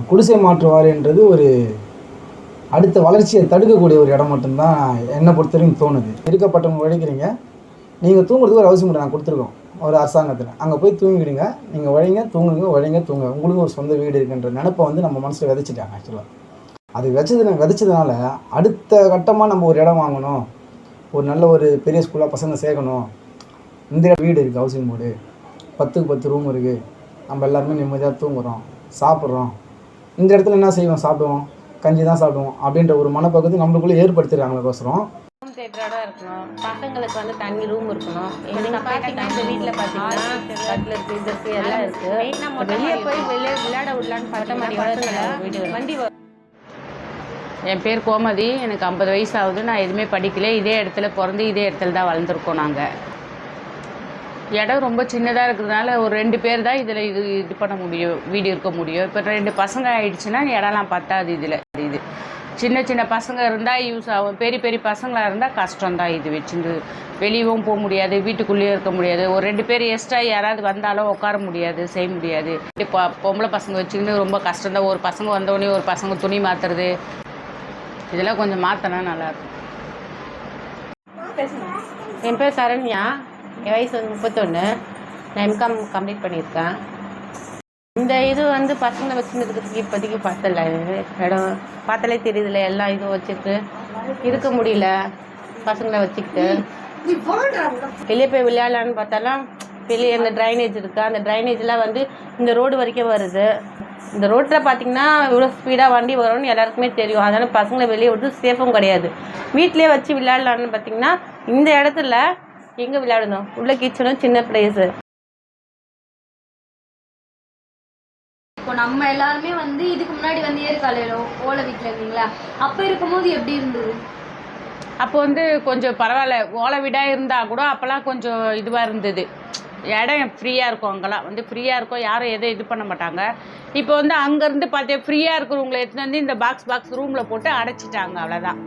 குடிசை மாற்று வாரியன்றது ஒரு அடுத்த வளர்ச்சியை தடுக்கக்கூடிய ஒரு இடம் மட்டும்தான் என்னை பொறுத்தவரைக்கும் தோணுது. இருக்கப்பட்டவங்க உழைக்கிறீங்க, நீங்கள் தூங்குறதுக்கு ஒரு அவசியம் இல்லை, நான் கொடுத்துருக்கோம் ஒரு அரசாங்கத்தில். அங்கே போய் தூங்கிடுங்க, நீங்கள் உழைங்க, தூங்குங்க, உழைங்க, தூங்க, உங்களுக்கு ஒரு சொந்த வீடு இருக்குன்ற நினப்பை வந்து நம்ம மனசில் விதைச்சிட்டாங்க. ஆக்சுவலாக அது விதைச்சதுனால அடுத்த கட்டமாக நம்ம ஒரு இடம் வாங்கணும், ஒரு நல்ல ஒரு பெரிய ஸ்கூலாக பசங்க சேர்க்கணும், இந்த வீடு இருக்குது, ஹவுசிங் போர்டு 10க்கு 10 ரூம் இருக்குது, நம்ம எல்லாருமே நிம்மதியாக தூங்குகிறோம், சாப்பிட்றோம், இந்த இடத்துல என்ன செய்வோம், சாப்பிடுவோம், கஞ்சி தான் சாப்பிடுவோம் அப்படின்ற ஒரு மனப்பக்குவத்தை நம்மளுக்குள்ளே ஏற்படுத்திடுறாங்களுக்கோசரம். ரூம் தேட்டரோட இருக்கணும், பசங்களுக்கு வந்து தனி ரூம் இருக்கணும். நீங்கள் பார்த்தீங்கன்னா இந்த வீட்டில் பார்த்தீங்கன்னா கட்டில் இருக்குது, இது இருக்குது, எல்லாம் இருக்குது. வெளியே போய் விளையாட விடலான்னு பார்த்த மாதிரி வீடு வண்டி. என் பேர் கோமதி, எனக்கு 50 வயசு ஆகுது. நான் எதுவுமே படிக்கல, இதே இடத்துல பிறந்து இதே இடத்துல தான் வளர்ந்துருக்கோம். நாங்கள் இடம் ரொம்ப சின்னதாக இருக்கிறதுனால ஒரு 2 பேர் தான் இதில் இது பண்ண முடியும், வீடு இருக்க முடியும். இப்போ 2 பசங்க ஆகிடுச்சுன்னா இடம்லாம் பத்தாது. இதில் இது சின்ன சின்ன பசங்க இருந்தால் யூஸ் ஆகும், பெரிய பெரிய பசங்களாக இருந்தால் கஷ்டம்தான். இது வச்சுட்டு வெளியவும் போக முடியாது, வீட்டுக்குள்ளேயும் இருக்க முடியாது. ஒரு 2 பேர் எக்ஸ்ட்ரா யாராவது வந்தாலும் உட்கார முடியாது, செய்ய முடியாது. இப்போ பொம்பளை பசங்க வச்சுக்கின்னு ரொம்ப கஷ்டம்தான். ஒரு பசங்க வந்தோடனே ஒரு பசங்க துணி மாற்றுறது, இதெல்லாம் கொஞ்சம் மாற்றினா நல்லாயிருக்கும். என் பேர் சரண்யா, என் வயசு வந்து 31. நான் எம்காம் கம்ப்ளீட் பண்ணியிருக்கேன். இந்த இது வந்து பசங்களை வச்சுருக்கிறதுக்கு இப்போதைக்கு பத்தலை. இடம் பார்த்தாலே தெரியுதுல, எல்லாம் இதுவும் வச்சுட்டு இருக்க முடியல பசங்களை வச்சுக்கிட்டு. வெளியே போய் விளையாடலான்னு பார்த்தாலும் வெளியே அந்த ட்ரைனேஜ் இருக்குது, அந்த ட்ரைனேஜ்லாம் வந்து இந்த ரோடு வரைக்கும் வருது. இந்த ரோட்டில் பார்த்திங்கன்னா இவ்வளோ ஸ்பீடாக வண்டி வரும்னு எல்லாருக்குமே தெரியும். அதனால் பசங்களை வெளியே விட்டு சேஃபும் கிடையாது. வீட்டிலே வச்சு விளையாடலான்னு பார்த்திங்கன்னா இந்த இடத்துல எங்கே விளையாடணும், உள்ள கிச்சனும் சின்ன பிளேஸு. இப்போ நம்ம எல்லாருமே வந்து இதுக்கு முன்னாடி வந்து ஏற்காலையிலோ ஓலை வீட்டில் இருந்தீங்களா, அப்போ இருக்கும்போது எப்படி இருந்தது? அப்போ வந்து கொஞ்சம் பரவாயில்ல, ஓலை வீடாக இருந்தால் கூட அப்போல்லாம் கொஞ்சம் இதுவாக இருந்தது. இடம் ஃப்ரீயாக இருக்கும், அங்கெல்லாம் வந்து ஃப்ரீயாக இருக்கும், யாரும் எதுவும் இது பண்ண மாட்டாங்க. இப்போ வந்து அங்கேருந்து பார்த்தே ஃப்ரீயாக இருக்கிறவங்களை எடுத்துகிட்டு வந்து இந்த பாக்ஸ் ரூமில் போட்டு அடைச்சிட்டாங்க, அவ்வளோதான்.